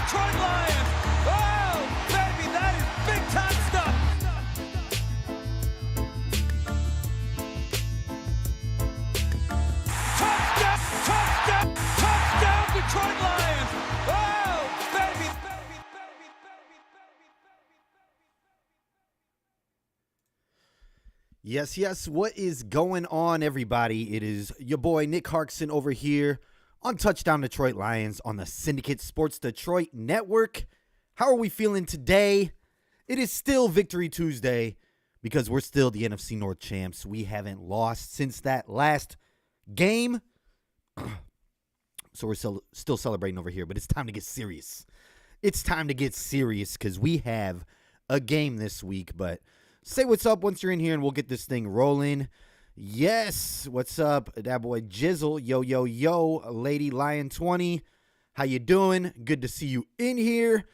Detroit Lions. Oh, baby, that is big time stuff. Touchdown, touchdown, touchdown, Detroit Lions. Oh, baby, baby, baby, baby, baby, baby. Yes. What is going on, everybody? It is your boy Nick Harksen over here on Touchdown Detroit Lions on the Syndicate Sports Detroit network. How are we feeling today? It is still Victory Tuesday because we're still the NFC North champs. We haven't lost since that last game. So we're still celebrating over here, but it's time to get serious. It's time to get serious because we have a game this week, but say what's up once you're in here and we'll get this thing rolling. Yes, what's up? That boy Jizzle. Yo, Lady Lion 20. How you doing? Good to see you in here.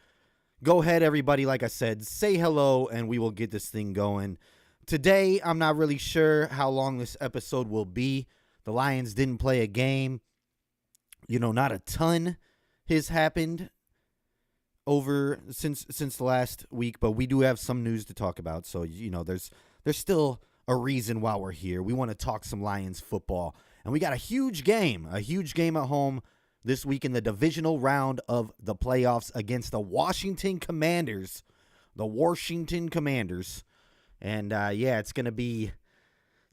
Go ahead, everybody. Like I said, say hello and we will get this thing going. Today, I'm not really sure how long this episode will be. The Lions didn't play a game. Not a ton has happened over since the last week, but we do have some news to talk about. So, there's still a reason why we're here. We want to talk some Lions football, and we got a huge game at home this week in the divisional round of the playoffs against the Washington Commanders. And it's gonna be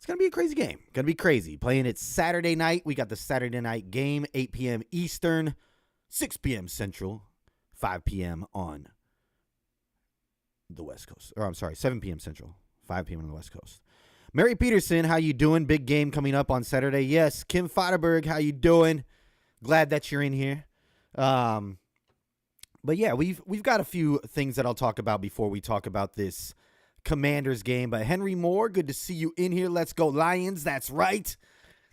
a crazy game. Gonna be crazy. Playing it Saturday night. We got the Saturday night game, 8 p.m. Eastern, 6 p.m. Central, 5 p.m. on the West Coast. Or I'm sorry, 7 p.m. Central, 5 p.m. on the West Coast. Mary Peterson, how you doing? Big game coming up on Saturday. Yes, Kim Fodderberg, how you doing? Glad that you're in here. But yeah, we've got a few things that I'll talk about before we talk about this Commanders game. But Henry Moore, good to see you in here. Let's go Lions. That's right.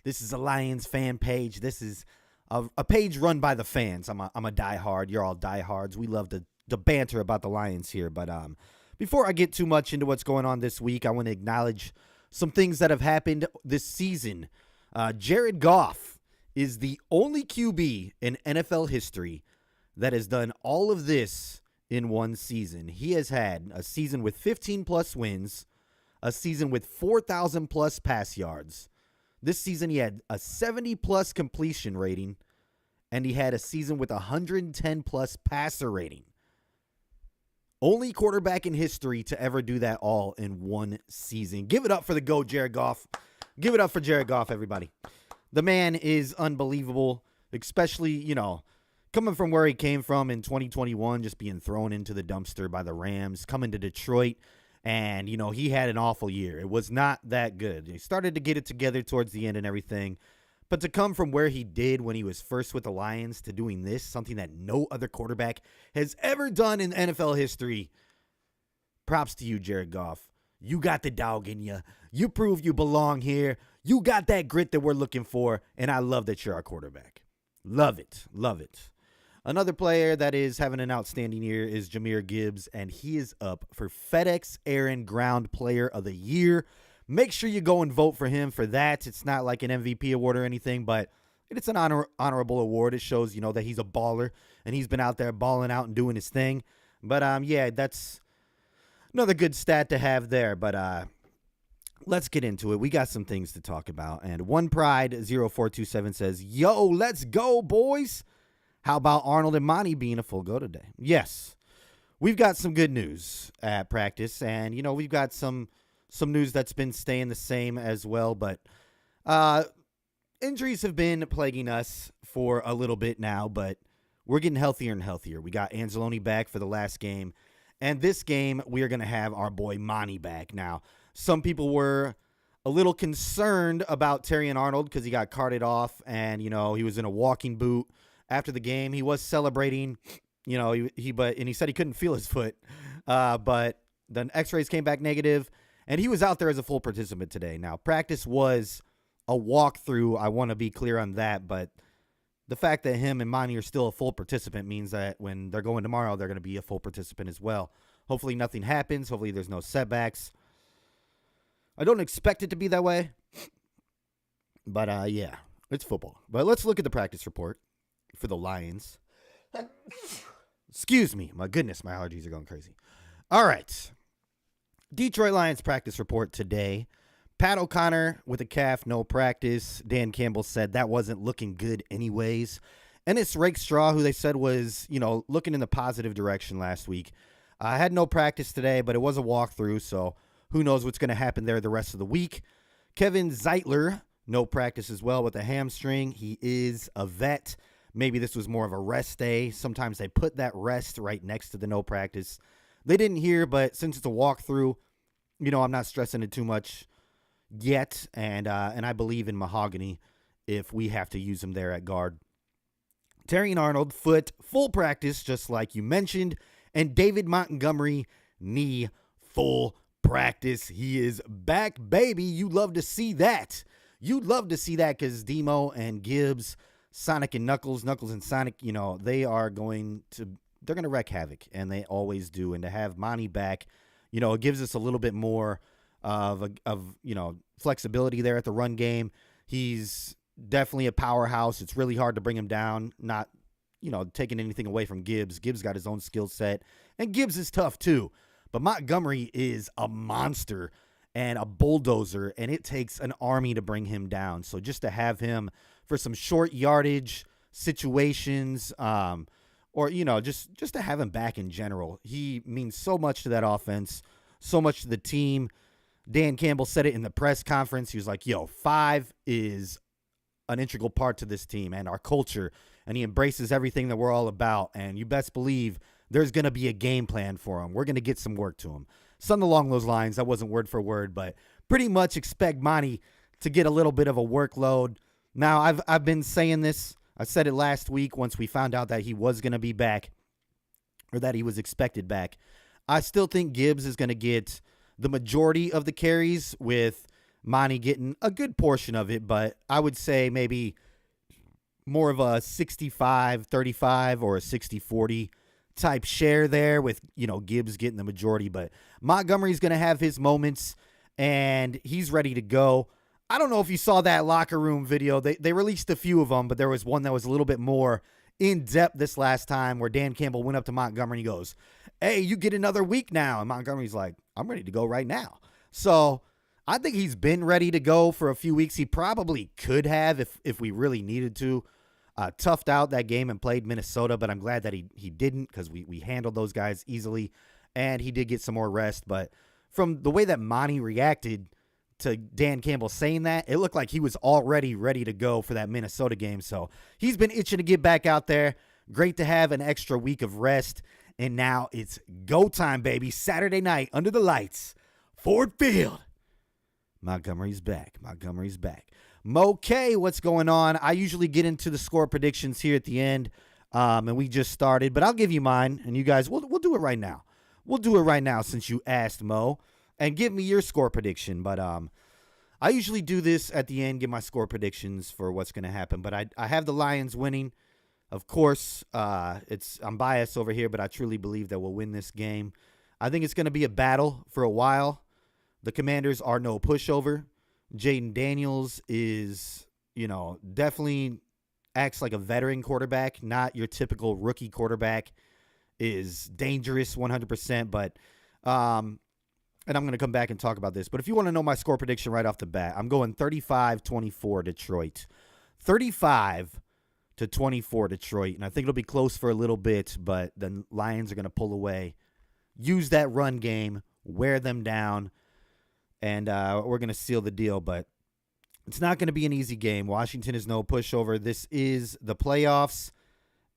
This is a Lions fan page. This is a page run by the fans. I'm a diehard. You're all diehards. We love to banter about the Lions here. But before I get too much into what's going on this week, I want to acknowledge some things that have happened this season. Jared Goff is the only QB in NFL history that has done all of this in one season. He has had a season with 15-plus wins, a season with 4,000-plus pass yards. This season he had a 70-plus completion rating, and he had a season with 110-plus passer rating. Only quarterback in history to ever do that all in one season. Give it up for the GOAT, Jared Goff. Give it up for Jared Goff, everybody. The man is unbelievable, especially, coming from where he came from in 2021, just being thrown into the dumpster by the Rams, coming to Detroit, and, he had an awful year. It was not that good. He started to get it together towards the end and everything, but to come from where he did when he was first with the Lions to doing this, something that no other quarterback has ever done in NFL history, props to you, Jared Goff. You got the dog in you. You prove you belong here. You got that grit that we're looking for, and I love that you're our quarterback. Love it. Another player that is having an outstanding year is Jahmyr Gibbs, and he is up for FedEx Aaron Ground Player of the Year. Make sure you go and vote for him for that. It's not like an MVP award or anything, but it's an honorable award. It shows, that he's a baller, and he's been out there balling out and doing his thing. But, that's another good stat to have there. But let's get into it. We got some things to talk about. And One Pride 0427 says, yo, let's go, boys. How about Arnold and Monty being a full go today? Yes, we've got some good news at practice, and, we've got some news that's been staying the same as well, but injuries have been plaguing us for a little bit now, but we're getting healthier and healthier. We got Anzalone back for the last game, and this game we are going to have our boy Monty back. Now, some people were a little concerned about Terrion Arnold because he got carted off, and, he was in a walking boot after the game. He was celebrating, and he said he couldn't feel his foot, but the x-rays came back negative. And he was out there as a full participant today. Now, practice was a walkthrough. I want to be clear on that. But the fact that him and Monty are still a full participant means that when they're going tomorrow, they're going to be a full participant as well. Hopefully nothing happens. Hopefully there's no setbacks. I don't expect it to be that way. But, it's football. But let's look at the practice report for the Lions. Excuse me. My goodness, my allergies are going crazy. All right. Detroit Lions practice report today. Pat O'Connor with a calf, no practice. Dan Campbell said that wasn't looking good anyways. And it's Rake Straw, who they said was, looking in the positive direction last week. I had no practice today, but it was a walkthrough, so who knows what's going to happen there the rest of the week. Kevin Zeitler, no practice as well with a hamstring. He is a vet. Maybe this was more of a rest day. Sometimes they put that rest right next to the no practice. They didn't hear, but since it's a walkthrough, I'm not stressing it too much yet. And I believe in Mahogany if we have to use him there at guard. Terrion Arnold, foot, full practice, just like you mentioned. And David Montgomery, knee, full practice. He is back, baby. You love to see that. You'd love to see that because Demo and Gibbs, Sonic and Knuckles and Sonic, they're going to wreak havoc, and they always do. And to have Monty back, it gives us a little bit more of flexibility there at the run game. He's definitely a powerhouse. It's really hard to bring him down, not, taking anything away from Gibbs. Gibbs got his own skill set, and Gibbs is tough too. But Montgomery is a monster and a bulldozer, and it takes an army to bring him down. So just to have him for some short yardage situations, or, just to have him back in general, he means so much to that offense, so much to the team. Dan Campbell said it in the press conference. He was like, 5 is an integral part to this team and our culture, and he embraces everything that we're all about, and you best believe there's going to be a game plan for him. We're going to get some work to him. Something along those lines. That wasn't word for word, but pretty much expect Monty to get a little bit of a workload. Now, I've been saying this. I said it last week once we found out that he was going to be back, or that he was expected back. I still think Gibbs is going to get the majority of the carries, with Monty getting a good portion of it, but I would say maybe more of a 65-35 or a 60-40 type share there, with, Gibbs getting the majority. But Montgomery's going to have his moments, and he's ready to go. I don't know if you saw that locker room video. They released a few of them, but there was one that was a little bit more in-depth this last time, where Dan Campbell went up to Montgomery and he goes, "Hey, you get another week now." And Montgomery's like, "I'm ready to go right now." So I think he's been ready to go for a few weeks. He probably could have if we really needed to. Toughed out that game and played Minnesota, but I'm glad that he didn't, because we handled those guys easily, and he did get some more rest. But from the way that Monty reacted to Dan Campbell saying that, it looked like he was already ready to go for that Minnesota game. So he's been itching to get back out there. Great to have an extra week of rest. And now it's go time, baby. Saturday night under the lights, Ford Field. Montgomery's back. Mo K, what's going on? I usually get into the score predictions here at the end, and we just started. But I'll give you mine, and you guys, we'll do it right now. We'll do it right now since you asked, Mo. And give me your score prediction. But I usually do this at the end, give my score predictions for what's going to happen. But I have the Lions winning. Of course, I'm biased over here, but I truly believe that we'll win this game. I think it's going to be a battle for a while. The Commanders are no pushover. Jaden Daniels is, definitely acts like a veteran quarterback, not your typical rookie quarterback. Is dangerous 100%, but and I'm going to come back and talk about this. But if you want to know my score prediction right off the bat, I'm going 35-24 Detroit. 35-24 Detroit. And I think it'll be close for a little bit, but the Lions are going to pull away, use that run game, wear them down, and we're going to seal the deal. But it's not going to be an easy game. Washington is no pushover. This is the playoffs,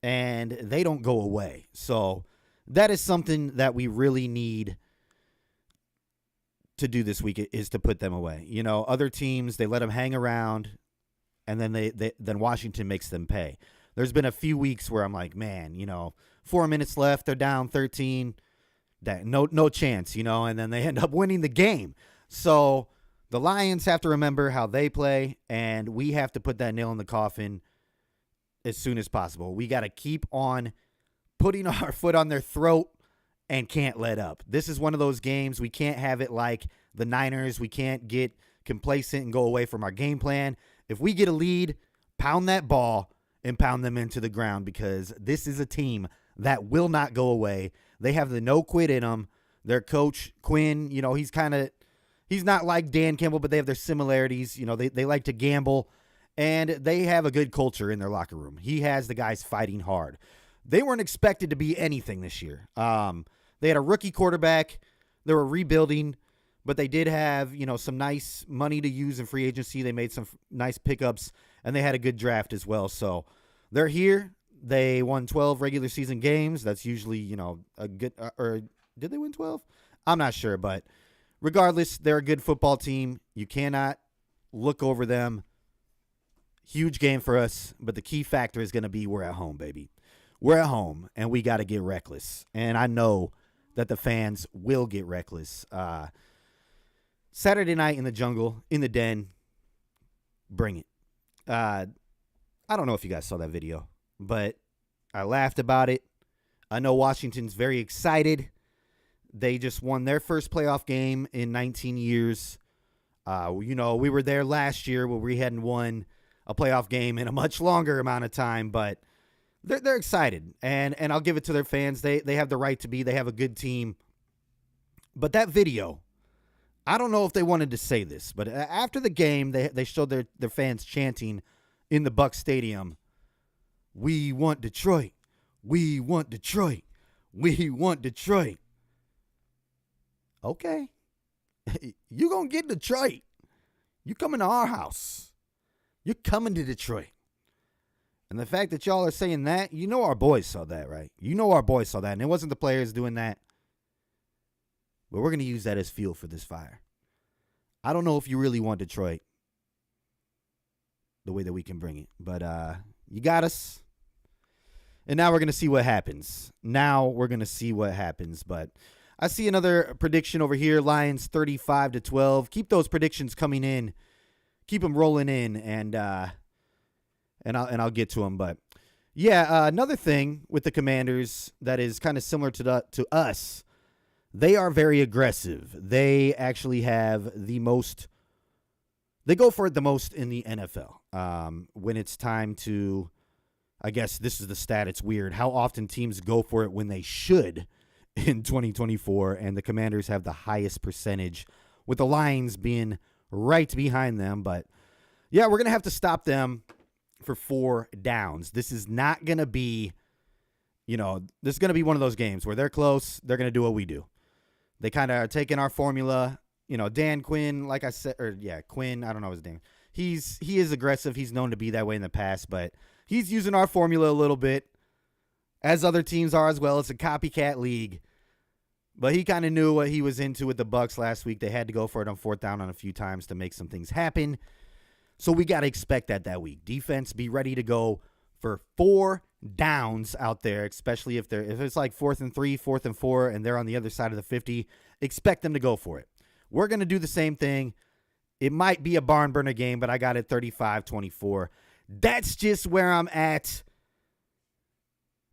and they don't go away. So that is something that we really need to do this week, is to put them away. Other teams, they let them hang around, and then then Washington makes them pay. There's been a few weeks where I'm like, man, 4 minutes left, they're down 13, that no chance, and then they end up winning the game. So the Lions have to remember how they play, and we have to put that nail in the coffin as soon as possible. We got to keep on putting our foot on their throat and can't let up. This is one of those games. We can't have it like the Niners. We can't get complacent and go away from our game plan. If we get a lead, pound that ball and pound them into the ground, because this is a team that will not go away. They have the no quit in them. Their coach, Quinn, he's not like Dan Campbell, but they have their similarities. They like to gamble, and they have a good culture in their locker room. He has the guys fighting hard. They weren't expected to be anything this year. They had a rookie quarterback. They were rebuilding, but they did have, some nice money to use in free agency. They made some nice pickups, and they had a good draft as well. So they're here. They won 12 regular season games. That's usually, a good or did they win 12? I'm not sure, but regardless, they're a good football team. You cannot look over them. Huge game for us, but the key factor is going to be we're at home, baby. We're at home, and we got to get reckless. And I know that the fans will get reckless. Saturday night in the jungle, in the den, bring it. I don't know if you guys saw that video, but I laughed about it. I know Washington's very excited. They just won their first playoff game in 19 years. We were there last year where we hadn't won a playoff game in a much longer amount of time, but they're excited, and I'll give it to their fans. They have the right to be. They have a good team. But that video, I don't know if they wanted to say this, but after the game, they showed their fans chanting in the Bucs Stadium, "We want Detroit. We want Detroit. We want Detroit." Okay. You gonna get Detroit. You coming to our house. You're coming to Detroit. And the fact that y'all are saying that, our boys saw that, right? Our boys saw that. And it wasn't the players doing that. But we're going to use that as fuel for this fire. I don't know if you really want Detroit the way that we can bring it. But you got us. And now we're going to see what happens. But I see another prediction over here. Lions 35-12. Keep those predictions coming in. Keep them rolling in, and I'll get to them. But yeah, another thing with the Commanders that is kind of similar to us, they are very aggressive. They actually have the most. They go for it the most in the NFL. When it's time to, I guess this is the stat. It's weird how often teams go for it when they should in 2024, and the Commanders have the highest percentage, with the Lions being right behind them. But yeah, we're going to have to stop them for 4 downs. This is not going to be, this is going to be one of those games where they're close. They're going to do what we do. They kind of are taking our formula. Dan Quinn, like I said, Quinn, I don't know his name. He is aggressive. He's known to be that way in the past, but he's using our formula a little bit, as other teams are as well. It's a copycat league. But he kind of knew what he was into with the Bucs last week. They had to go for it on 4th down on a few times to make some things happen. So we got to expect that week. Defense, be ready to go for 4 downs out there, especially if it's like 4th and 3, 4th and 4, and they're on the other side of the 50. Expect them to go for it. We're going to do the same thing. It might be a barn burner game, but I got it 35-24. That's just where I'm at.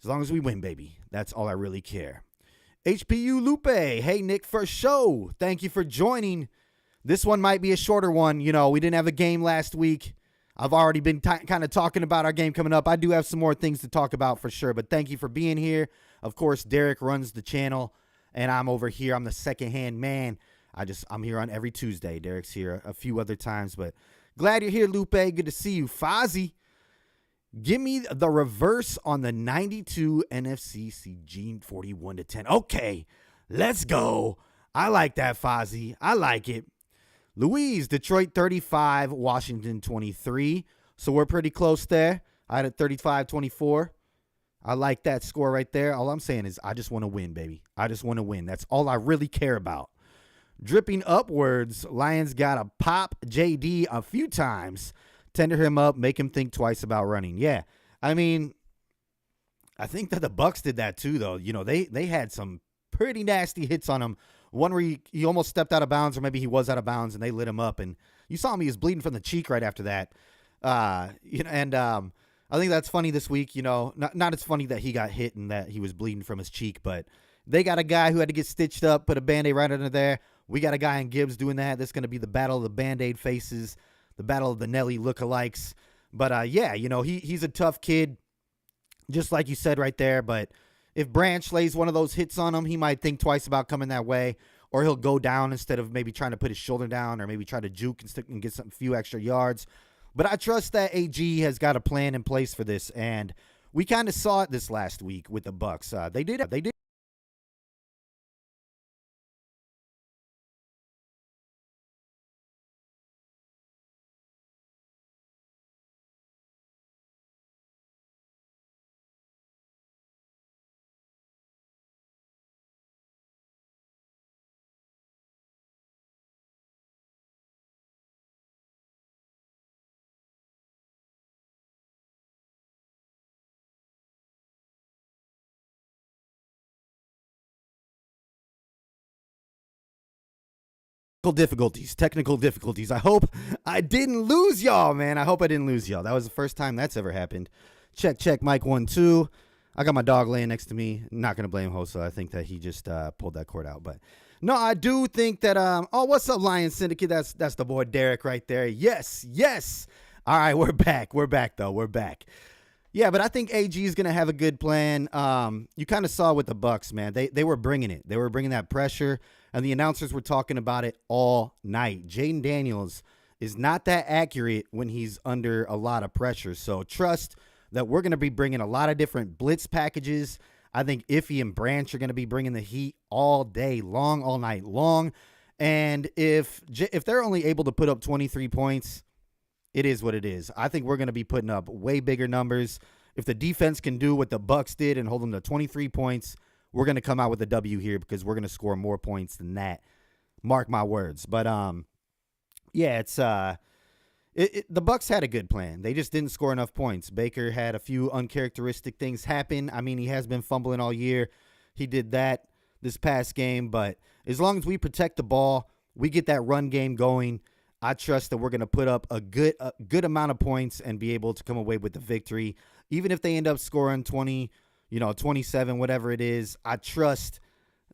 As long as we win, baby. That's all I really care. HPU Lupe. Hey, Nick, first show. Thank you for joining. This one might be a shorter one. We didn't have a game last week. I've already been kind of talking about our game coming up. I do have some more things to talk about for sure, but thank you for being here. Of course, Derek runs the channel, and I'm over here. I'm the second-hand man. I'm here on every Tuesday. Derek's here a few other times, but glad you're here, Lupe. Good to see you. Fozzie, give me the reverse on the 92 NFC CG 41-10. Okay, let's go. I like that, Fozzie. I like it. Louise, Detroit 35, Washington 23. So we're pretty close there. I had it 35-24. I like that score right there. All I'm saying is I just want to win, baby. I just want to win. That's all I really care about. Dripping upwards, Lions got to pop JD a few times. Tender him up, make him think twice about running. Yeah, I mean, I think that the Bucs did that too, though. They had some pretty nasty hits on him. One where he almost stepped out of bounds, or maybe he was out of bounds, and they lit him up. And you saw him; he was bleeding from the cheek right after that. I think that's funny this week. Not as funny that he got hit and that he was bleeding from his cheek, but they got a guy who had to get stitched up, put a Band-Aid right under there. We got a guy in Gibbs doing that. This is going to be the battle of the Band-Aid faces, the battle of the Nelly lookalikes. But, he's a tough kid, just like you said right there. But, if Branch lays one of those hits on him, he might think twice about coming that way, or he'll go down instead of maybe trying to put his shoulder down or maybe try to juke and get some few extra yards. But I trust that AG has got a plan in place for this, and we kind of saw it this last week with the Bucs. They did. Technical difficulties. I hope I didn't lose y'all, man. I hope I didn't lose y'all. That was the first time that's ever happened. Check, mic 1, 2. I got my dog laying next to me. Not going to blame Hosa. I think that he just pulled that cord out. But no, I do think that, what's up, Lion Syndicate? That's the boy Derek right there. Yes. All right, we're back. We're back. Yeah, but I think AG is going to have a good plan. You kind of saw with the Bucs, man. They were bringing it. They were bringing that pressure, and the announcers were talking about it all night. Jaden Daniels is not that accurate when he's under a lot of pressure, so trust that we're going to be bringing a lot of different blitz packages. I think Iffy and Branch are going to be bringing the heat all day long, all night long, and if they're only able to put up 23 points, it is what it is. I think we're going to be putting up way bigger numbers. If the defense can do what the Bucs did and hold them to 23 points, we're going to come out with a W here because we're going to score more points than that. Mark my words. But yeah, it's the Bucs had a good plan. They just didn't score enough points. Baker had a few uncharacteristic things happen. I mean, he has been fumbling all year. He did that this past game, but as long as we protect the ball, we get that run game going, I trust that we're going to put up a good amount of points and be able to come away with the victory. Even if they end up scoring 20, 27, whatever it is, I trust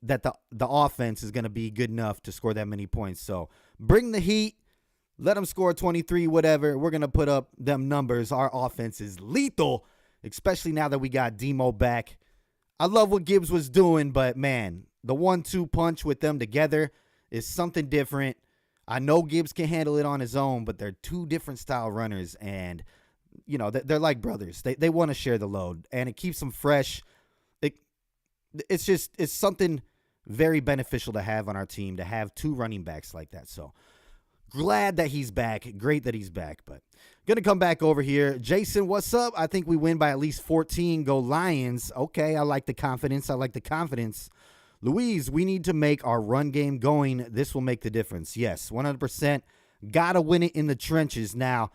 that the offense is going to be good enough to score that many points. So bring the heat, let them score 23, whatever. We're going to put up them numbers. Our offense is lethal, especially now that we got Demo back. I love what Gibbs was doing, but man, the 1-2 punch with them together is something different. I know Gibbs can handle it on his own, but they're two different style runners, and, they're like brothers. They want to share the load, and it keeps them fresh. It's something very beneficial to have on our team, to have two running backs like that. So glad that he's back. Great that he's back, but going to come back over here. Jason, what's up? I think we win by at least 14. Go Lions. Okay, I like the confidence. Louise, we need to make our run game going. This will make the difference. Yes, 100%. Got to win it in the trenches. Now,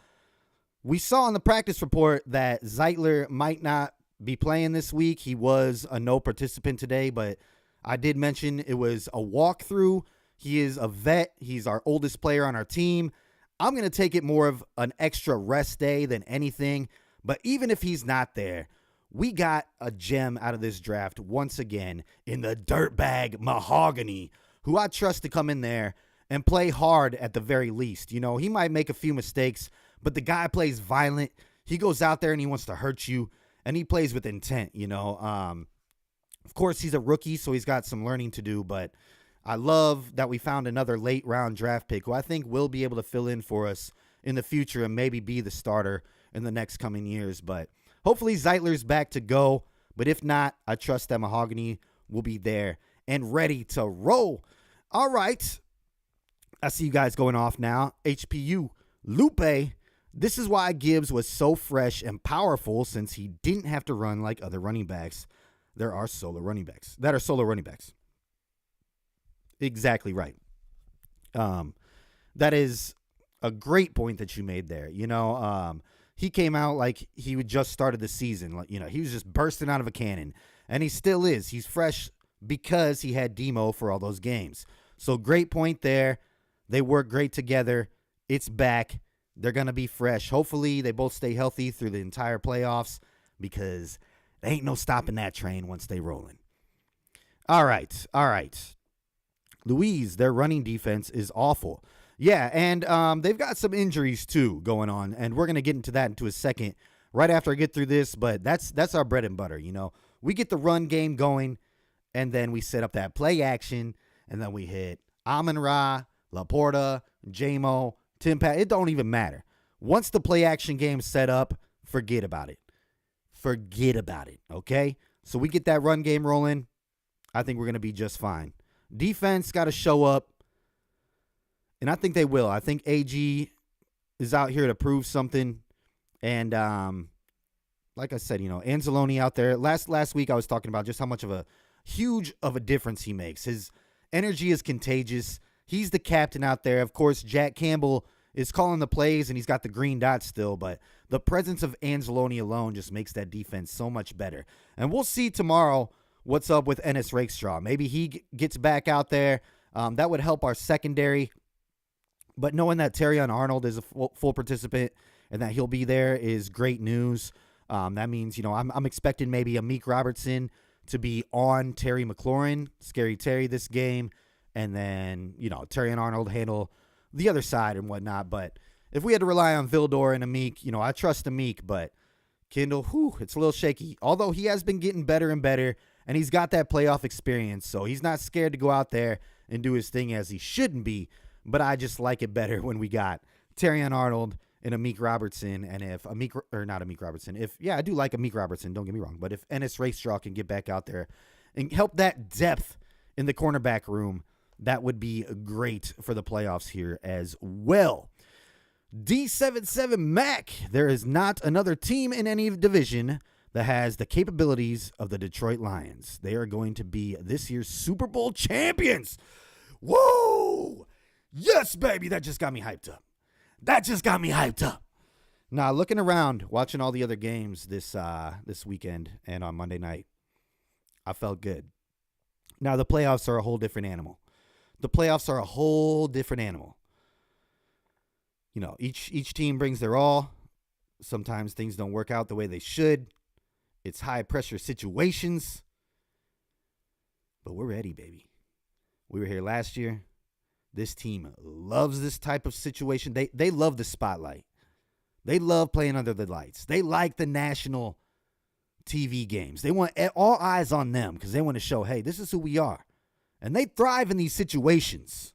we saw in the practice report that Zeitler might not be playing this week. He was a no participant today, but I did mention it was a walkthrough. He is a vet. He's our oldest player on our team. I'm going to take it more of an extra rest day than anything. But even if he's not there, we got a gem out of this draft once again in the dirtbag Mahogany, who I trust to come in there and play hard at the very least. He might make a few mistakes, but the guy plays violent. He goes out there and he wants to hurt you, and he plays with intent, Of course, he's a rookie, so he's got some learning to do, but I love that we found another late-round draft pick who I think will be able to fill in for us in the future and maybe be the starter in the next coming years, but hopefully Zeitler's back to go, but if not, I trust that Mahogany will be there and ready to roll. All right. I see you guys going off now. HPU. Lupe. This is why Gibbs was so fresh and powerful, since he didn't have to run like other running backs. There are solo running backs. Exactly right. That is a great point that you made there. He came out like he would just started the season. He was just bursting out of a cannon, and he still is. He's fresh because he had Demo for all those games. So great point there. They work great together. It's back. They're going to be fresh. Hopefully they both stay healthy through the entire playoffs, because there ain't no stopping that train once they rolling. All right. Louise, their running defense is awful. Yeah, and they've got some injuries, too, going on, and we're going to get into that into a second right after I get through this, but that's our bread and butter, we get the run game going, and then we set up that play action, and then we hit Amon-Ra, Laporta, J-Mo, Tim Pat. It don't even matter. Once the play action game's set up, forget about it. Forget about it, okay? So we get that run game rolling. I think we're going to be just fine. Defense got to show up, and I think they will. I think AG is out here to prove something. And like I said, Anzalone out there. Last week I was talking about just how much of a huge of a difference he makes. His energy is contagious. He's the captain out there. Of course, Jack Campbell is calling the plays, and he's got the green dot still, but the presence of Anzalone alone just makes that defense so much better. And we'll see tomorrow what's up with Ennis Rakestraw. Maybe he gets back out there. That would help our secondary. But knowing that Terrion Arnold is a full participant and that he'll be there is great news. That means, I'm expecting maybe Amik Robertson to be on Terry McLaurin, Scary Terry, this game. And then, Terrion Arnold handle the other side and whatnot. But if we had to rely on Vildor and Amik, I trust Amik, but Kendall, it's a little shaky. Although he has been getting better and better, and he's got that playoff experience, so he's not scared to go out there and do his thing as he shouldn't be. But I just like it better when we got Terrion Arnold and Amik Robertson. And if I do like Amik Robertson, don't get me wrong. But if Ennis Rakestraw can get back out there and help that depth in the cornerback room, that would be great for the playoffs here as well. D77 Mac, there is not another team in any division that has the capabilities of the Detroit Lions. They are going to be this year's Super Bowl champions. Whoa! Yes, baby. That just got me hyped up. Now, looking around, watching all the other games this weekend and on Monday night, I felt good. Now, the playoffs are a whole different animal. Each team brings their all. Sometimes things don't work out the way they should. It's high-pressure situations. But we're ready, baby. We were here last year. This team loves this type of situation. They love the spotlight. They love playing under the lights. They like the national TV games. They want all eyes on them because they want to show, hey, this is who we are. And they thrive in these situations.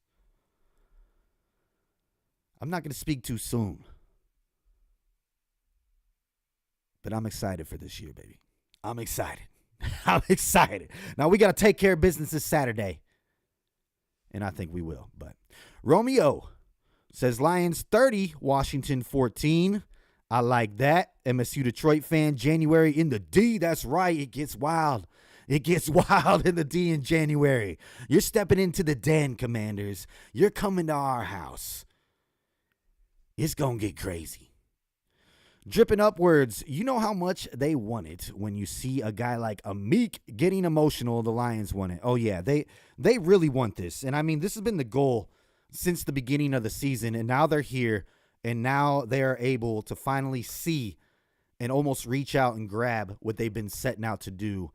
I'm not going to speak too soon. But I'm excited for this year, baby. I'm excited. Now, we got to take care of business this Saturday. And I think we will. But Romeo says Lions 30, Washington 14. I like that. MSU Detroit fan, January in the D. That's right. It gets wild. It gets wild in the D in January. You're stepping into the den, Commanders. You're coming to our house. It's going to get crazy. Dripping upwards, you know how much they want it when you see a guy like Amik getting emotional. The Lions want it. Oh, yeah, they really want this. And, I mean, this has been the goal since the beginning of the season, and now they're here, and now they are able to finally see and almost reach out and grab what they've been setting out to do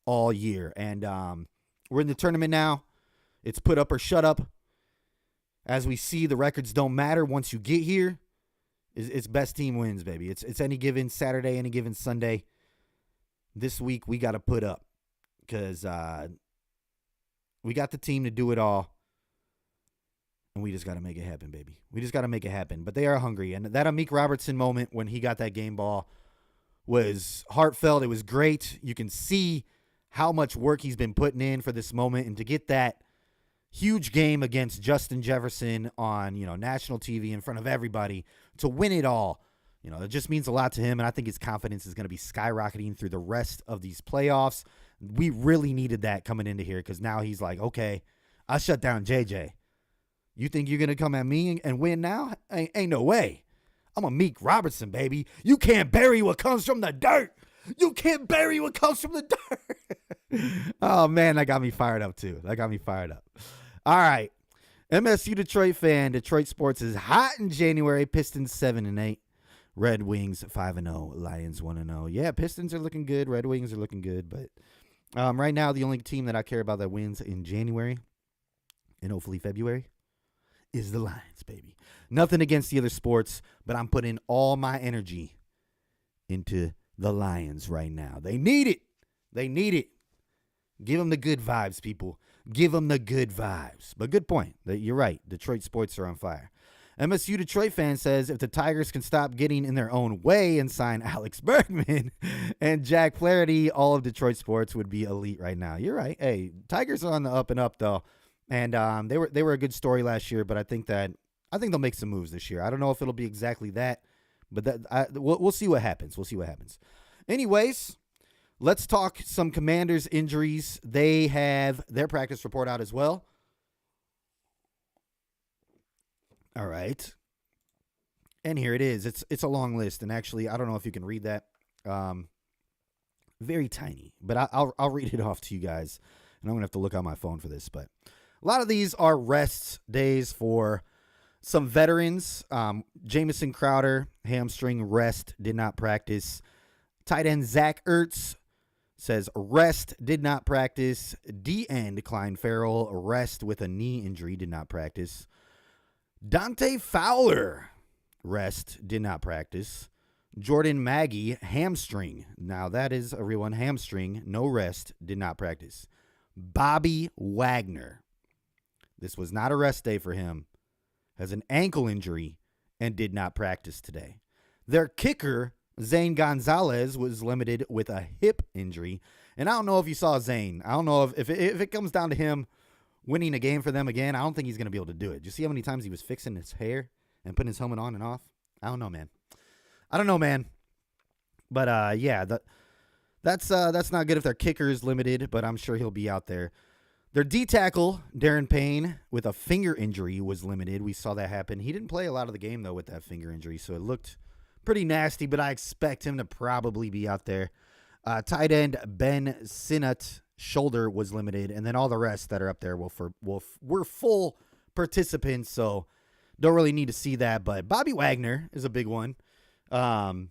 all year. And we're in the tournament now. It's put up or shut up. As we see, the records don't matter once you get here. It's best team wins, baby. It's any given Saturday, any given Sunday. This week, we got to put up because we got the team to do it all. And we just got to make it happen, baby. We just got to make it happen. But they are hungry. And that Amik Robertson moment when he got that game ball was heartfelt. It was great. You can see how much work he's been putting in for this moment. And to get that huge game against Justin Jefferson on, national TV in front of everybody to win it all, it just means a lot to him. And I think his confidence is going to be skyrocketing through the rest of these playoffs. We really needed that coming into here because now he's like, okay, I shut down JJ. You think you're going to come at me and win now? Ain't no way. I'm Amik Robertson, baby. You can't bury what comes from the dirt. You can't bury what comes from the dirt. Oh, man, that got me fired up, too. All right. MSU Detroit fan. Detroit sports is hot in January. Pistons 7-8. Red Wings 5-0. Lions 1-0. Yeah, Pistons are looking good. Red Wings are looking good. But right now, the only team that I care about that wins in January and hopefully February is the Lions, baby. Nothing against the other sports, but I'm putting all my energy into the Lions right now. They need it. They need it. Give them the good vibes, people. Give them the good vibes. But good point. You're right. Detroit sports are on fire. MSU Detroit fan says if the Tigers can stop getting in their own way and sign Alex Bergman and Jack Flaherty, all of Detroit sports would be elite right now. You're right. Hey, Tigers are on the up and up though, and they were a good story last year. But I think they'll make some moves this year. I don't know if it'll be exactly that, but we'll see what happens. We'll see what happens. Anyways, let's talk some Commanders injuries. They have their practice report out as well. All right. And here it is. It's a long list. And actually, I don't know if you can read that. Very tiny. But I'll read it off to you guys. And I'm going to have to look on my phone for this. But a lot of these are rest days for some veterans. Jamison Crowder, hamstring rest, did not practice. Tight end Zach Ertz says rest, did not practice. D-end Clyde Farrell, rest with a knee injury, did not practice. Dante Fowler, rest, did not practice. Jordan Maggie, hamstring. Now that is a real one. Hamstring, no rest, did not practice. Bobby Wagner. This was not a rest day for him. Has an ankle injury and did not practice today. Their kicker, Zane Gonzalez, was limited with a hip injury. And I don't know if you saw Zane. I don't know if it comes down to him winning a game for them again, I don't think he's going to be able to do it. Did you see how many times he was fixing his hair and putting his helmet on and off? I don't know, man. But, yeah, that's not good if their kicker is limited, but I'm sure he'll be out there. Their D-tackle, Darren Payne, with a finger injury was limited. We saw that happen. He didn't play a lot of the game, though, with that finger injury, so it looked pretty nasty, but I expect him to probably be out there. Tight end Ben Sinnott, shoulder was limited, and then all the rest that are up there were full participants, so don't really need to see that. But Bobby Wagner is a big one. And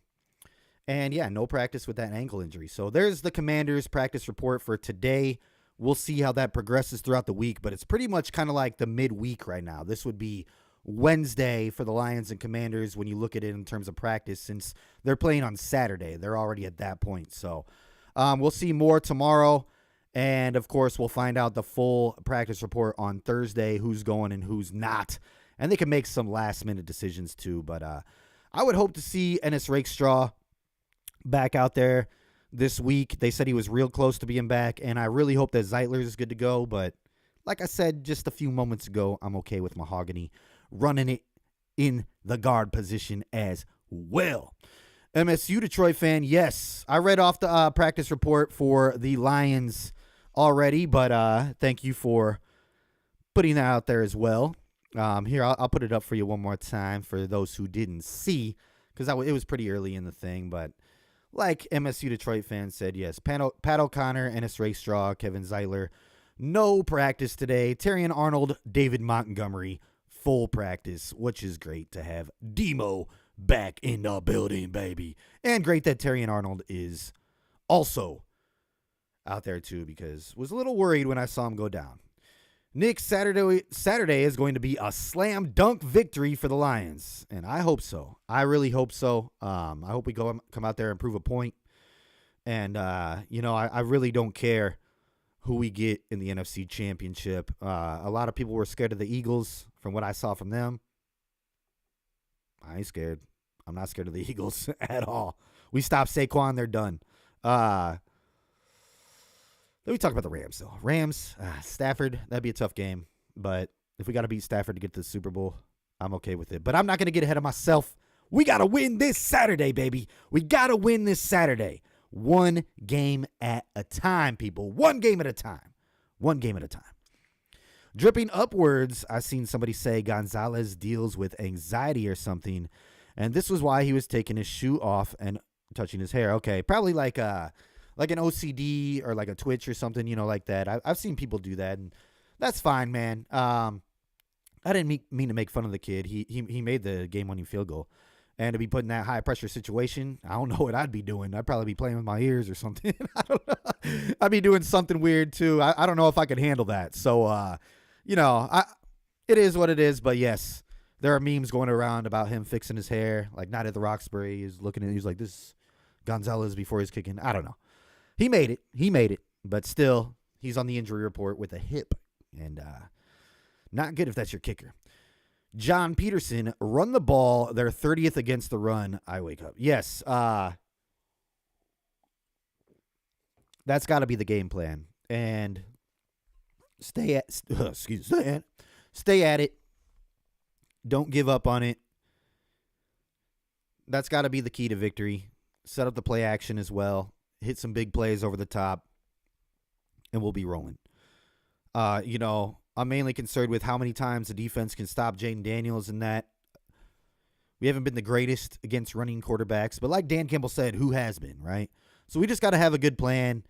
yeah, no practice with that ankle injury. So there's the Commanders practice report for today. We'll see how that progresses throughout the week, but it's pretty much kind of like the midweek right now. This would be Wednesday for the Lions and Commanders when you look at it in terms of practice, since they're playing on Saturday. They're already at that point. So we'll see more tomorrow. And, of course, we'll find out the full practice report on Thursday, who's going and who's not. And they can make some last-minute decisions, too. But I would hope to see Ennis Rakestraw back out there this week. They said he was real close to being back, and I really hope that Zeitler is good to go. But like I said just a few moments ago, I'm okay with Mahogany running it in the guard position as well. MSU Detroit fan, yes, I read off the practice report for the Lions already, but thank you for putting that out there as well. Here, I'll put it up for you one more time for those who didn't see, because it was pretty early in the thing. But like MSU Detroit fans said, yes, Pat O'Connor, Ennis Rakestraw, Kevin Zeitler, no practice today. Terrion Arnold, David Montgomery, full practice, which is great to have Demo back in the building, baby. And great that Terrion Arnold is also out there too, because was a little worried when I saw him go down. Nick, Saturday is going to be a slam dunk victory for the Lions, and I hope so. I really hope so. I hope we come out there and prove a point. And, I really don't care who we get in the NFC Championship. A lot of people were scared of the Eagles from what I saw from them. I ain't scared. I'm not scared of the Eagles at all. We stopped Saquon. They're done. Let me talk about the Rams, though. Rams, Stafford, that'd be a tough game. But if we got to beat Stafford to get to the Super Bowl, I'm okay with it. But I'm not going to get ahead of myself. We got to win this Saturday, baby. We got to win this Saturday. One game at a time, people. One game at a time. One game at a time. Dripping upwards, I seen somebody say Gonzalez deals with anxiety or something. And this was why he was taking his shoe off and touching his hair. Okay, probably like an OCD or like a twitch or something, like that. I've seen people do that, and that's fine, man. I didn't mean to make fun of the kid. He made the game-winning field goal. And to be put in that high-pressure situation, I don't know what I'd be doing. I'd probably be playing with my ears or something. I don't know. I'd be doing something weird, too. I don't know if I could handle that. So, it is what it is. But, yes, there are memes going around about him fixing his hair, like Night at the Roxbury. He's looking at it. He's like, this Gonzalez before he's kicking. I don't know. He made it. But still, he's on the injury report with a hip. And not good if that's your kicker. John Peterson, run the ball. They're 30th against the run. I wake up. Yes. That's got to be the game plan. And stay at it. Don't give up on it. That's got to be the key to victory. Set up the play action as well. Hit some big plays over the top. And we'll be rolling. I'm mainly concerned with how many times the defense can stop Jaden Daniels and that. We haven't been the greatest against running quarterbacks. But like Dan Campbell said, who has been, right? So we just got to have a good plan.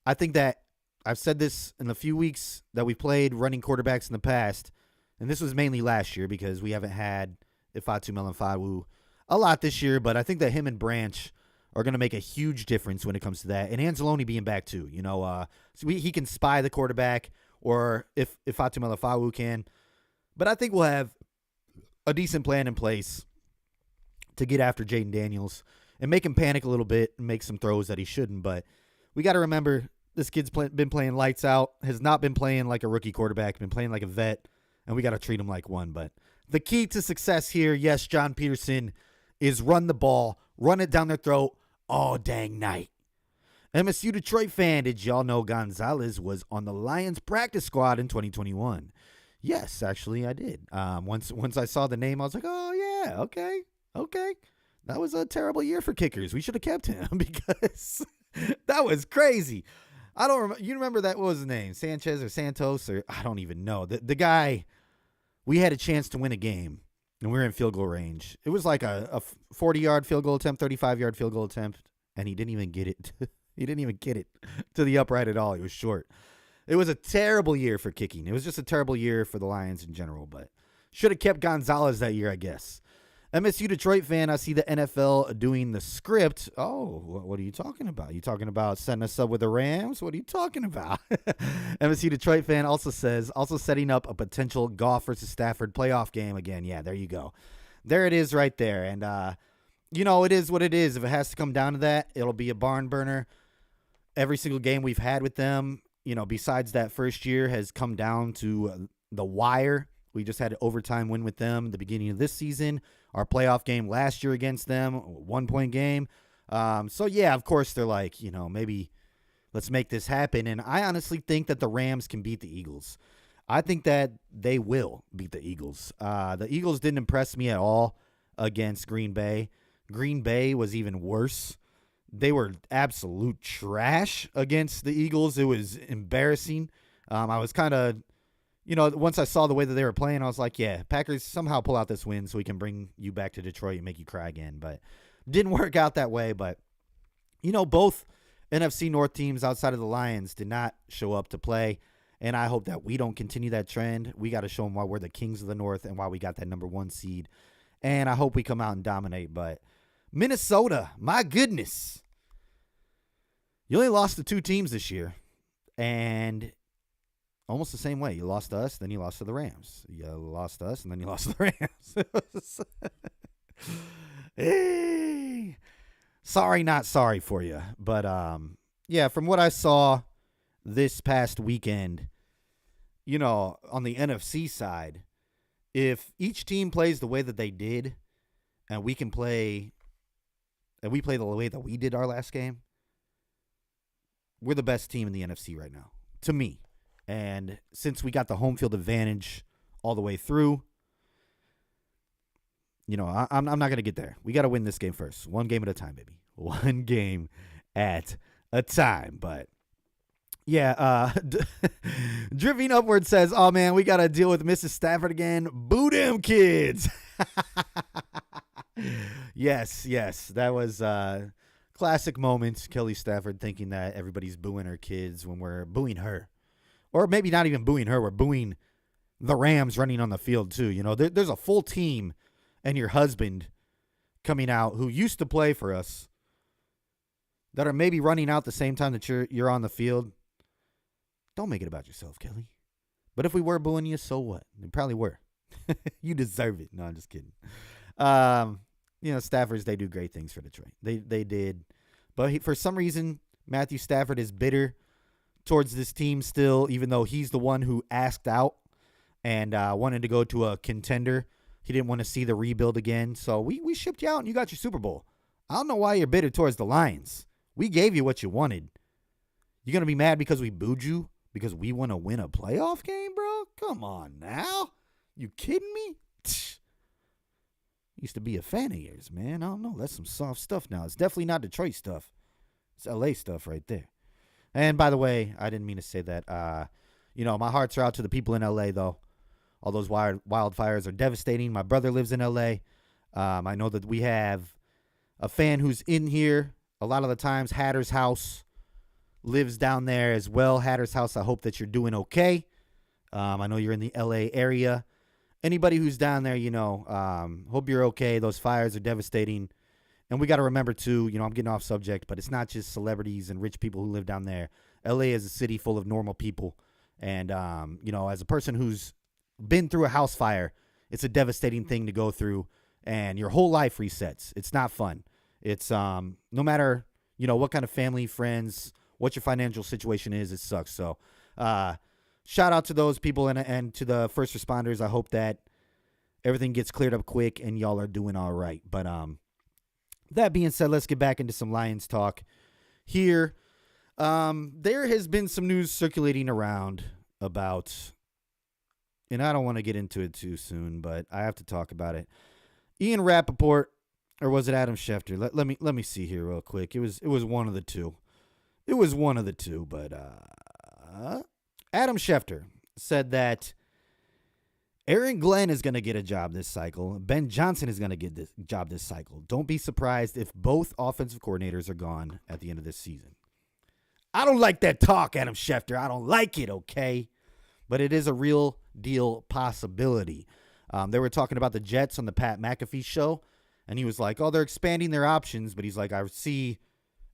I think that I've said this in the few weeks that we played running quarterbacks in the past. And this was mainly last year because we haven't had Ifeatu Melifonwu a lot this year. But I think that him and Branch are going to make a huge difference when it comes to that. And Anzalone being back too. So he can spy the quarterback, or if Ifeatu Melifonwu can. But I think we'll have a decent plan in place to get after Jaden Daniels and make him panic a little bit and make some throws that he shouldn't. But we got to remember this kid's been playing lights out, has not been playing like a rookie quarterback, been playing like a vet, and we got to treat him like one. But the key to success here, yes, John Peterson, is run the ball, run it down their throat all dang night. MSU Detroit fan, did y'all know Gonzalez was on the Lions practice squad in 2021? Yes, actually I did. Once I saw the name, I was like, oh, yeah, okay. That was a terrible year for kickers. We should have kept him because that was crazy. I don't remember. You remember that? What was his name? Sanchez or Santos? Or I don't even know. The guy, we had a chance to win a game, and we were in field goal range. It was like a 40-yard field goal attempt, 35-yard field goal attempt, and he didn't even get it. He didn't even get it to the upright at all. He was short. It was a terrible year for kicking. It was just a terrible year for the Lions in general, but should have kept Gonzalez that year, I guess. MSU Detroit fan, I see the NFL doing the script. Oh, what are you talking about? You talking about setting us up with the Rams? What are you talking about? MSU Detroit fan also setting up a potential Goff versus Stafford playoff game again. Yeah, there you go. There it is right there. And, it is what it is. If it has to come down to that, it'll be a barn burner. Every single game we've had with them, besides that first year, has come down to the wire. We just had an overtime win with them at the beginning of this season. Our playoff game last year against them, a 1-point game. So, yeah, of course, they're like, maybe let's make this happen. And I honestly think that the Rams can beat the Eagles. I think that they will beat the Eagles. The Eagles didn't impress me at all against Green Bay. Green Bay was even worse. They were absolute trash against the Eagles. It was embarrassing. I was kind of... once I saw the way that they were playing, I was like, yeah, Packers somehow pull out this win so we can bring you back to Detroit and make you cry again. But didn't work out that way. But, both NFC North teams outside of the Lions did not show up to play. And I hope that we don't continue that trend. We got to show them why we're the kings of the North and why we got that number 1 seed. And I hope we come out and dominate. But Minnesota, my goodness. You only lost to 2 teams this year. And... almost the same way. You lost to us, then you lost to the Rams. You lost to us, and then you lost to the Rams. Hey. Sorry, not sorry for you. But, yeah, from what I saw this past weekend, on the NFC side, if each team plays the way that they did, and we play the way that we did our last game, we're the best team in the NFC right now, to me. And since we got the home field advantage all the way through, I'm not going to get there. We got to win this game first. 1 game at a time, baby. 1 game at a time. But, yeah, Driving Upward says, oh, man, we got to deal with Mrs. Stafford again. Boo them kids. Yes. That was classic moment. Kelly Stafford thinking that everybody's booing her kids when we're booing her. Or maybe not even booing her. We're booing the Rams running on the field, too. There's a full team and your husband coming out who used to play for us that are maybe running out the same time that you're on the field. Don't make it about yourself, Kelly. But if we were booing you, so what? We probably were. You deserve it. No, I'm just kidding. Staffers, they do great things for Detroit. They did. But for some reason, Matthew Stafford is bitter towards this team still, even though he's the one who asked out and wanted to go to a contender. He didn't want to see the rebuild again. So we shipped you out and you got your Super Bowl. I don't know why you're bitter towards the Lions. We gave you what you wanted. You're going to be mad because we booed you? Because we want to win a playoff game, bro? Come on now. You kidding me? Used to be a fan of yours, man. I don't know. That's some soft stuff now. It's definitely not Detroit stuff. It's LA stuff right there. And by the way, I didn't mean to say that. My hearts are out to the people in LA, though. All those wildfires are devastating. My brother lives in LA. I know that we have a fan who's in here a lot of the times. Hatter's house lives down there as well. Hatter's house, I hope that you're doing okay. I know you're in the LA area. Anybody who's down there, hope you're okay. Those fires are devastating. And we got to remember, too, I'm getting off subject, but it's not just celebrities and rich people who live down there. LA is a city full of normal people. And, as a person who's been through a house fire, it's a devastating thing to go through. And your whole life resets. It's not fun. It's no matter, what kind of family, friends, what your financial situation is, it sucks. So, shout out to those people and to the first responders. I hope that everything gets cleared up quick and y'all are doing all right. But that being said, let's get back into some Lions talk here. There has been some news circulating around about, and I don't want to get into it too soon, but I have to talk about it. Ian Rappaport, or was it Adam Schefter? Let me see here real quick. It was one of the two. It was one of the two, but Adam Schefter said that Aaron Glenn is going to get a job this cycle. Ben Johnson is going to get this job this cycle. Don't be surprised if both offensive coordinators are gone at the end of this season. I don't like that talk, Adam Schefter. I don't like it, okay? But it is a real deal possibility. They were talking about the Jets on the Pat McAfee show, and he was like, oh, they're expanding their options, but he's like, I see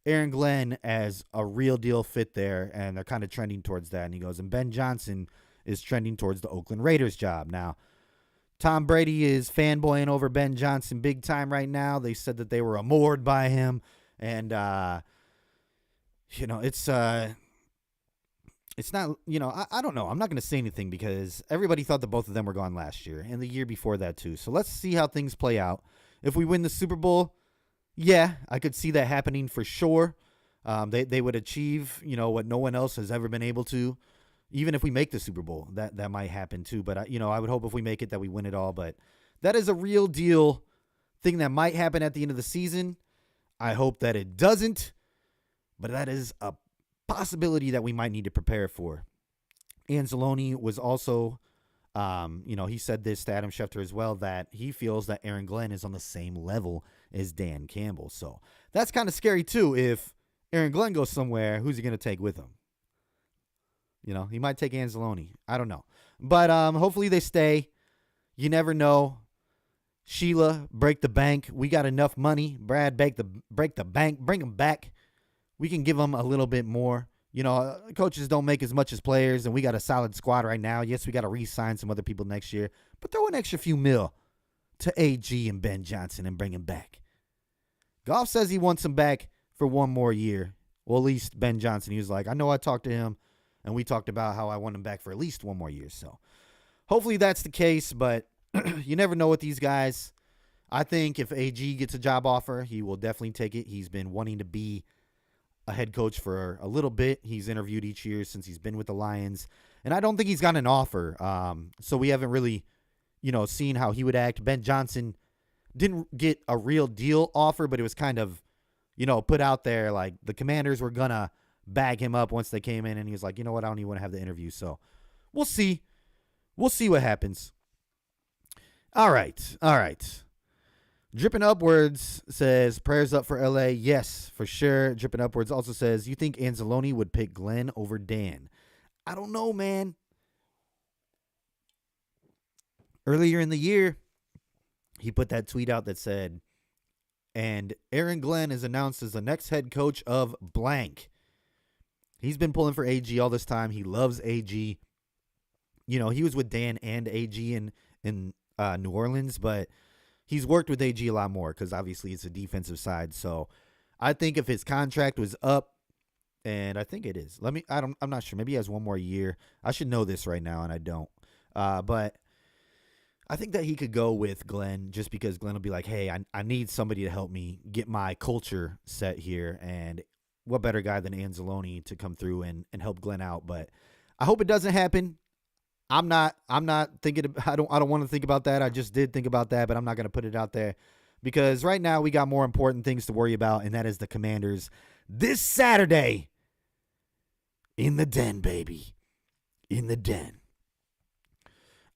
Aaron Glenn as a real deal fit there, and they're kind of trending towards that. And he goes, and Ben Johnson is trending towards the Oakland Raiders job. Now, Tom Brady is fanboying over Ben Johnson big time right now. They said that they were amored by him, and it's not, I don't know. I'm not going to say anything because everybody thought that both of them were gone last year and the year before that too. So let's see how things play out. If we win the Super Bowl, yeah, I could see that happening for sure. They would achieve, what no one else has ever been able to. Even if we make the Super Bowl, that might happen too. But, I would hope if we make it that we win it all. But that is a real deal thing that might happen at the end of the season. I hope that it doesn't. But that is a possibility that we might need to prepare for. Anzalone was also, he said this to Adam Schefter as well, that he feels that Aaron Glenn is on the same level as Dan Campbell. So that's kind of scary too. If Aaron Glenn goes somewhere, who's he going to take with him? He might take Anzalone. I don't know. But hopefully they stay. You never know. Sheila, break the bank. We got enough money. Brad, break the bank. Bring them back. We can give them a little bit more. Coaches don't make as much as players, and we got a solid squad right now. Yes, we got to re-sign some other people next year, but throw an extra few mil to AG and Ben Johnson and bring him back. Goff says he wants him back for one more year. Well, at least Ben Johnson. He was like, I know I talked to him, and we talked about how I want him back for at least one more year. So hopefully that's the case, but you never know with these guys. I think if AG gets a job offer, he will definitely take it. He's been wanting to be a head coach for a little bit. He's interviewed each year since he's been with the Lions, and I don't think he's gotten an offer. So we haven't really, seen how he would act. Ben Johnson didn't get a real deal offer, but it was kind of, put out there like the Commanders were going to bag him up once they came in, and he was like, you know what, I don't even want to have the interview. So we'll see. We'll see what happens. All right. Dripping Upwards says, prayers up for LA. Yes, for sure. Dripping Upwards also says, you think Anzalone would pick Glenn over Dan? I don't know, man. Earlier in the year, he put that tweet out that said, and Aaron Glenn is announced as the next head coach of blank. He's been pulling for AG all this time. He loves AG. He was with Dan and AG in New Orleans, but he's worked with AG a lot more because obviously it's a defensive side. So I think if his contract was up and I think it is. I'm not sure. Maybe he has one more year. I should know this right now, and I don't. But I think that he could go with Glenn just because Glenn will be like, hey, I need somebody to help me get my culture set here. And what better guy than Anzalone to come through and help Glenn out. But I hope it doesn't happen. I'm not thinking, I don't want to think about that. I just did think about that, but I'm not going to put it out there because right now we got more important things to worry about. And that is the Commanders this Saturday in the den, baby, in the den.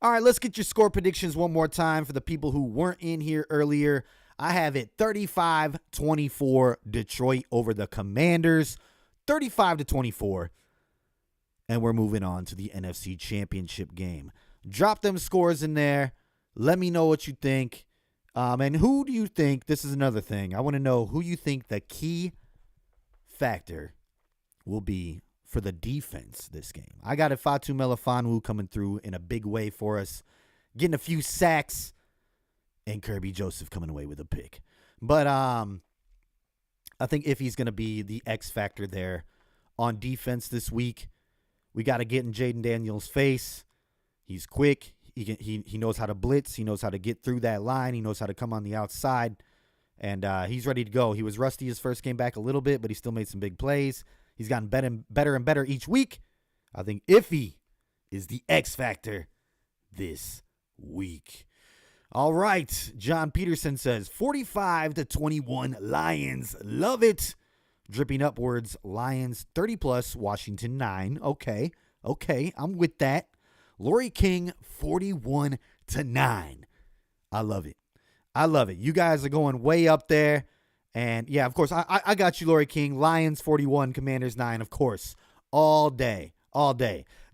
All right, let's get your score predictions one more time for the people who weren't in here earlier. I have it 35-24 Detroit over the Commanders, 35-24. And we're moving on to the NFC Championship game. Drop them scores in there. Let me know what you think. And who do you think, this is another thing, I want to know who you think the key factor will be for the defense this game. I got Fatu Melifonwu coming through in a big way for us, getting a few sacks, and Kirby Joseph coming away with a pick. But I think Iffy's going to be the X factor there on defense this week. We got to get in Jaden Daniels' face. He's quick. He knows how to blitz. He knows how to get through that line. He knows how to come on the outside. And he's ready to go. He was rusty his first game back a little bit, but he still made some big plays. He's gotten better and better each week. I think Iffy is the X factor this week. All right. John Peterson says 45-21 Lions. Love it. Dripping upwards. Lions 30+. Washington 9. Okay. I'm with that. Lori King 41-9. I love it. You guys are going way up there. And, yeah, of course, I got you, Lori King. Lions 41, Commanders 9, of course. All day.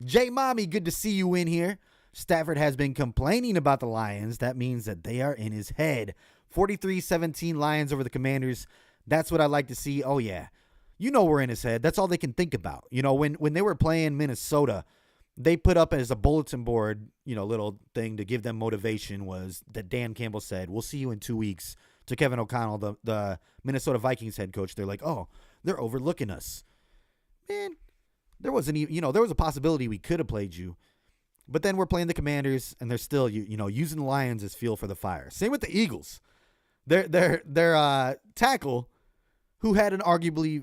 J Mommy, good to see you in here. Stafford has been complaining about the Lions. That means that they are in his head. 43-17 Lions over the Commanders. That's what I like to see. Oh, yeah. You know we're in his head. That's all they can think about. You know, when they were playing Minnesota, they put up as a bulletin board, little thing to give them motivation was that Dan Campbell said, we'll see you in 2 weeks. To Kevin O'Connell, the Minnesota Vikings head coach, they're like, oh, they're overlooking us. Man, there wasn't even, there was a possibility we could have played you. But then we're playing the Commanders, and they're still, using the Lions as fuel for the fire. Same with the Eagles. Their tackle, who had an arguably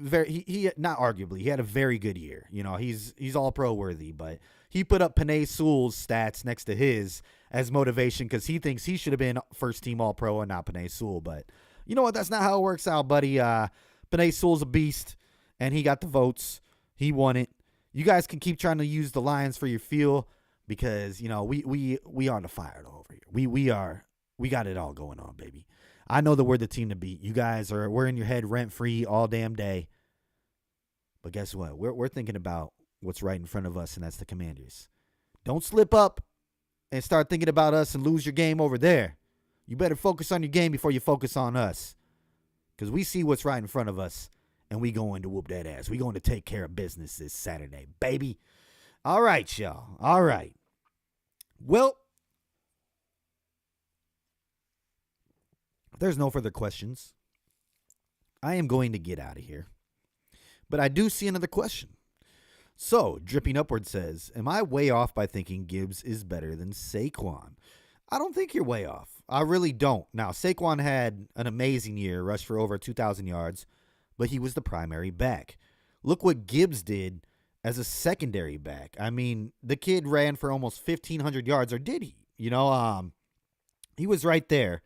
he had a very good year. He's all pro worthy, but he put up Penei Sewell's stats next to his as motivation because he thinks he should have been first team all pro and not Penei Sewell. But you know what? That's not how it works out, buddy. Penei Sewell's a beast, and he got the votes. He won it. You guys can keep trying to use the Lions for your fuel because we on the fire over here. We got it all going on, baby. I know that we're the team to beat. You guys we're in your head rent free all damn day. But guess what? We're thinking about what's right in front of us, and that's the Commanders. Don't slip up and start thinking about us and lose your game over there. You better focus on your game before you focus on us. Because we see what's right in front of us, and we going to whoop that ass. We going to take care of business this Saturday, baby. All right, y'all. All right. Well, if there's no further questions, I am going to get out of here. But I do see another question. So, Dripping Upward says, am I way off by thinking Gibbs is better than Saquon? I don't think you're way off. I really don't. Now, Saquon had an amazing year, rushed for over 2,000 yards, but he was the primary back. Look what Gibbs did as a secondary back. I mean, the kid ran for almost 1,500 yards, or did he? He was right there.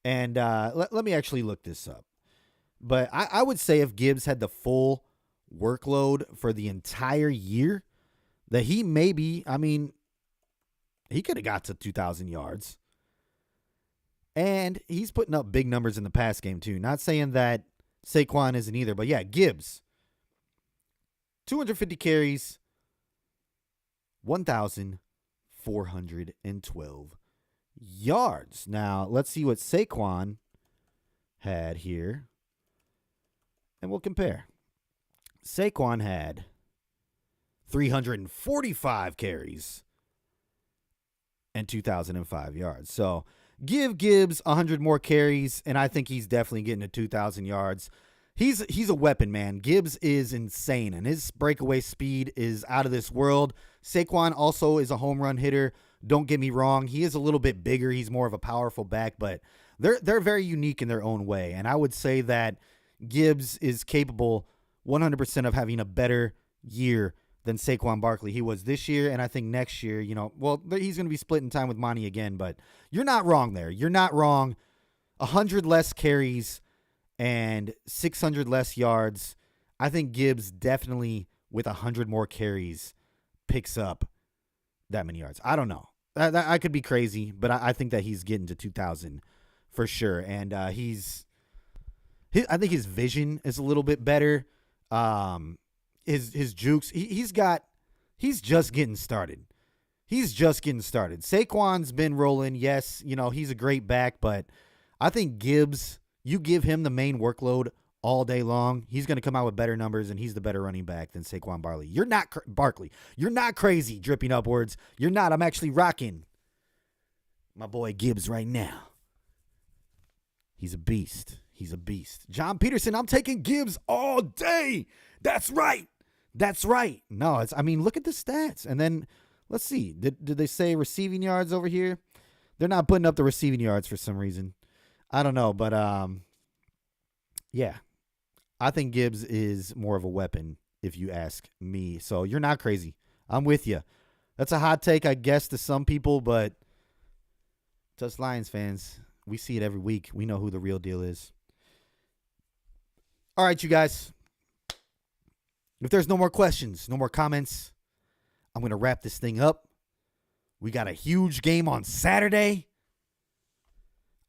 And let me actually look this up. But I would say if Gibbs had the full workload for the entire year, that he maybe, he could have got to 2,000 yards. And he's putting up big numbers in the pass game, too. Not saying that Saquon isn't either. But, yeah, Gibbs, 250 carries, 1,412 yards. Now, let's see what Saquon had here. And we'll compare. Saquon had 345 carries and 2,005 yards. So give Gibbs 100 more carries, and I think he's definitely getting to 2,000 yards. he's a weapon, man. Gibbs is insane, and his breakaway speed is out of this world. Saquon also is a home run hitter. Don't get me wrong. He is a little bit bigger. He's more of a powerful back, but they're very unique in their own way. And I would say that Gibbs is capable 100% of having a better year than Saquon Barkley he was this year, and I think next year, he's going to be splitting time with Monty again, but you're not wrong there. You're not wrong. 100 less carries and 600 less yards. I think Gibbs definitely, with 100 more carries, picks up that many yards. I don't know. I could be crazy, but I think that he's getting to 2,000 for sure, and I think his vision is a little bit better. His jukes, he's just getting started. He's just getting started. Saquon's been rolling. Yes, he's a great back, but I think Gibbs, you give him the main workload all day long, he's going to come out with better numbers, and he's the better running back than Saquon Barkley. You're not Barkley. You're not crazy dripping upwards. You're not. I'm actually rocking my boy Gibbs right now. He's a beast. He's a beast. John Peterson, I'm taking Gibbs all day. That's right. That's right. No, look at the stats. And then let's see. Did they say receiving yards over here? They're not putting up the receiving yards for some reason. I don't know, but yeah. I think Gibbs is more of a weapon if you ask me. So you're not crazy. I'm with you. That's a hot take, I guess, to some people, but to us Lions fans, we see it every week. We know who the real deal is. All right, you guys. If there's no more questions, no more comments, I'm going to wrap this thing up. We got a huge game on Saturday.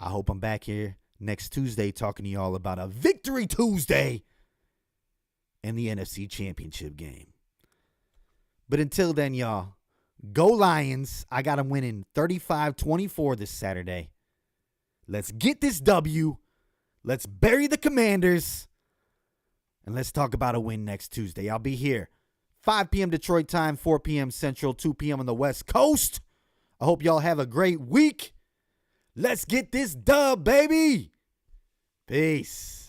I hope I'm back here next Tuesday talking to y'all about a Victory Tuesday and the NFC Championship game. But until then, y'all, go Lions. I got them winning 35-24 this Saturday. Let's get this W. Let's bury the Commanders. And let's talk about a win next Tuesday. I'll be here 5 p.m. Detroit time, 4 p.m. Central, 2 p.m. on the West Coast. I hope y'all have a great week. Let's get this dub, baby. Peace.